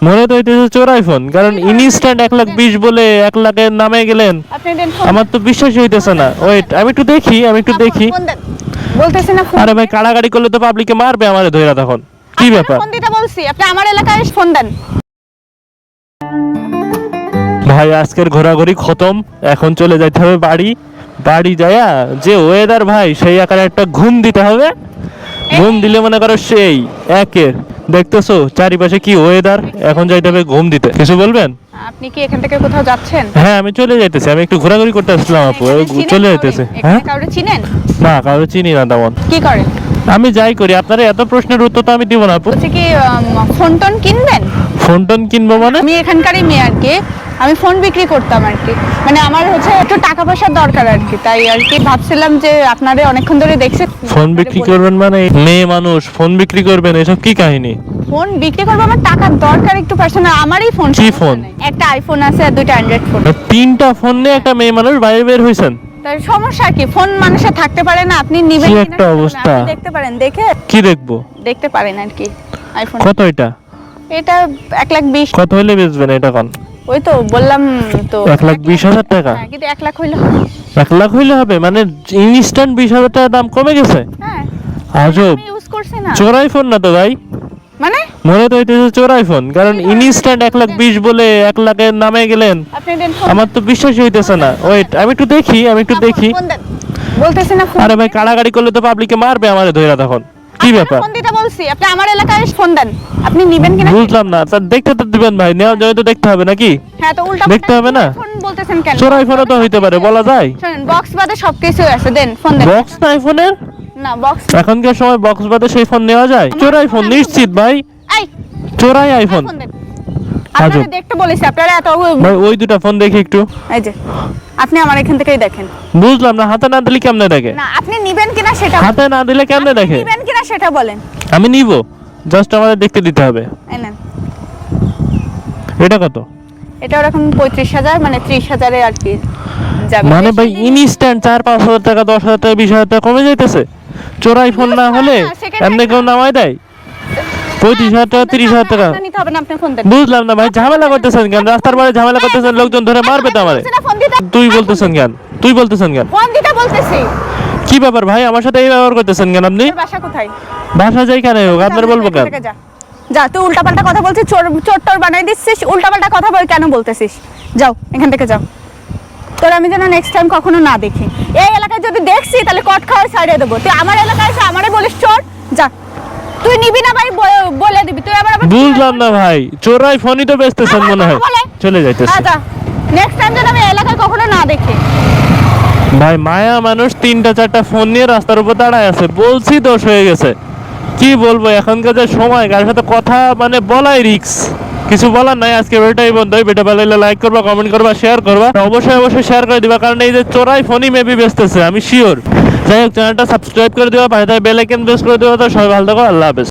মনে তো হইতেছে চোরাই ফোন, কারণ ইনস্ট্যান্ট 1,20,000 বলে 1,00,000-এর নামে গেলেন। আমার তো বিশ্বাসই হইতেছে না। ওয়েট, আমি একটু দেখি। বলতেছি না ফোন। আরে ভাই, কাড়াকাড়ি করলে তো পাবলিকে মারবে আমারে ধইরা। তখন কি ব্যাপার? ফোন দিতে বলছি, আপনি আমার এলাকায় ফোন দেন। ভাই আজকের ঘোরাঘুরি খতম, এখন চলে যাইতে হবে বাড়ি যায়া যে ওয়েদার ভাই, সেই আকারে একটা ঘুম দিতে হবে। ঘুম দিলে মনে করো সেই একের, দেখতেছো চারিপাশে কি ওয়েদার। এখন যাইতে হবে ঘুম দিতে। কিছু বলবেন? আপনি কি এখান থেকে কোথাও যাচ্ছেন? হ্যাঁ, আমি চলে যাইতেছি। আমি একটু ঘোরাঘুরি করতে আসলাম আপু, চলে যাইতেছে। হ্যাঁ, কাউরে চিনেন? না, কারো চিনি না তেমন। কি করেন? আমি যাই করি, আপনার এত প্রশ্নের উত্তর তো আমি দিব না আপু। বলছি কি ফোন টোন কিনবেন? ফোন টোন কিনবো মানে? আমি এখানকারই মেয়ে আর কি, আমি ফোন বিক্রি করতাম আর কি। মানে আমার হচ্ছে একটু টাকা পয়সার দরকার আর কি, তাই আর কি ভাবছিলাম যে আপনারে অনেকক্ষণ ধরে দেখছি। ফোন বিক্রি করবেন মানে? মেয়ে মানুষ ফোন বিক্রি করবেন, এসব কি কাহিনী? ফোন বিক্রি করবো, আমার টাকার দরকার একটু পার্সোনাল। আমারই ফোন। কি ফোন? একটা আইফোন আছে আর দুইটা অ্যান্ড্রয়েড ফোন। 3টা ফোন নিয়ে একটা মেয়ে মানুষ বাইরে বের হইছেন? তার সমস্যা কি? ফোন মানুষের থাকতে পারে না? আপনি নিবেন কি কিনা একটা সেটা বলেন। অবস্থা। আপনি দেখতে পারেন, দেখে কি দেখবো? দেখতে পারেন আর কি আইফোন। কত এটা? এটা 1,20,000। কত হইলে বেচবেন এটা? কোন? ওই তো বললাম তো 1,20,000 টাকা? হ্যাঁ, কিন্তু 1,00,000 হইলে হবে। 1,00,000 হইলে হবে মানে? ইনস্ট্যান্ট 20,000 টাকা দাম কমে গেছে? হ্যাঁ, আজব। আমি ইউজ করছি না। চোরাই ফোন না তো ভাই? মানে মনে তো হইতেছে চোরাই ফোন, কারণ ইনস্ট্যান্ট 1,20,000 বলে 1,00,000-এর নামে গেলেন। আপনি দেন ফোন। আমার তো বিশ্বাসই হইতেছে না। ওয়েট, আমি একটু দেখি। ফোন দেন। বলতেছি না ফোন। আরে ভাই, কাড়াকাড়ি করলে তো পাবলিকে মারবে আমারে ধইরা। তখন কি ব্যাপার? ফোন দিতে বলছি, আপনি আমার এলাকায় ফোন দেন। আপনি নিবেন কিনা? বুঝলাম না। তা দেখতে তো দিবেন ভাই, নেওয়ার জন্য তো দেখতে হবে নাকি? হ্যাঁ, তো উল্টা দেখতে হবে না? ফোন বলতেছেন কেন? চোরাই ফোনও তো হইতে পারে, বলা যায়। শুনেন, বক্স বাদে সবকিছু আছে, দেন ফোন দেন। বক্স না আইফোনের? না, বক্স। এখনকার সময় বক্স বাদে সেই ফোন নেওয়া যায়? চোরাই ফোন নিশ্চিত ভাই, এই চোরাই আইফোন। ফোন দেন। আপনারা দেখতে বলেছি, আপনারা এত ভাই ওই দুটা ফোন দেখি একটু। এই যে আপনি আমার এখান থেকেই দেখেন। বুঝলাম না, হাতে না দিলে কেমনে দেখে? না, আপনি নিবেন কিনা সেটা হাতে না দিলে কেমনে দেখে? নিবেন কিনা সেটা বলেন। আমি নিব, জাস্ট আমাদের দেখতে দিতে হবে। এই নেন। এটা কত? এটা ওরকম 35,000, মানে 30,000-এ আর কি যাবে। মানে ভাই ইনস্ট্যান্ট 4-5 হাজার টাকা, 10,000 টাকা, 20,000 টাকা কমে যাইতেছে। চোরাই ফোন না হলে এমনি কেউ নামাই দেয়? 35,000 টাকা, 30,000 টাকা। নিতে হবে না, আপনি ফোন দেন। বুঝলাম না ভাই, ঝামেলা করতেছেন কেন? রাস্তার বাইরে ঝামেলা করতেছেন, লোকজন ধরে মারবে তো আমারে। ফোন দিতে। তুই বলতেছেন কেন? ফোন দিতে বলতেছি। কি ব্যাপার ভাই, আমার সাথে এই ব্যবহার করতেছেন কেন আপনি? তোর বাসা কোথায়? বাসা যাই কেন হোক, আপনার বলবো কেন? এখান থেকে যা। যা, তুই উল্টাপাল্টা কথা বলছিস, চোর টোর বানাই দিচ্ছিস, উল্টাপাল্টা কথা বল কেন বলতেছিস? যাও, এখান থেকে যাও। তোর আমি যেন নেক্সট টাইম কখনো না দেখি। এই এলাকায় যদি দেখছি তাহলে কট খাওয়ার ছাড়িয়ে দেবো। তুই আমার এলাকায় এসে আমারে বলিস চোর? যা, তুই নিবি না ভাই, বলে দিবি। তুই আবার বুঝলাম না ভাই, চোরাই ফোনই তো বেচতেছেন মনে হয়। চলে যাইতেছে। যা, নেক্সট টাইম যেন আমি এলাকায় কখনো না দেখি। ভাই মায়া মানুষ 3টা-4টা ফোন নিয়ে রাস্তার উপর দাঁড়ায় আছে, বলছি দোষ হয়ে গেছে। কি বলবো, এখনকার যে সময়, কার সাথে কথা মানে বলাই রিক্স। কিছু বলার নাই। আজকে ভিডিওটাই বন্ধ। ভিডিও ভালো লাগলে লাইক করবা, কমেন্ট করবা, শেয়ার করবা। অবশ্যই শেয়ার করে দিবা, কারণ এই যে চোরাই ফোনই মেবি বেচতেছে, আমি শিওর। যাই হোক, চ্যানেলটা সাবস্ক্রাইব করে দিবা, পাশে বেল আইকন প্রেস করে দিবা। তো সবাই ভালো থাকো, আল্লাহ হাফেজ।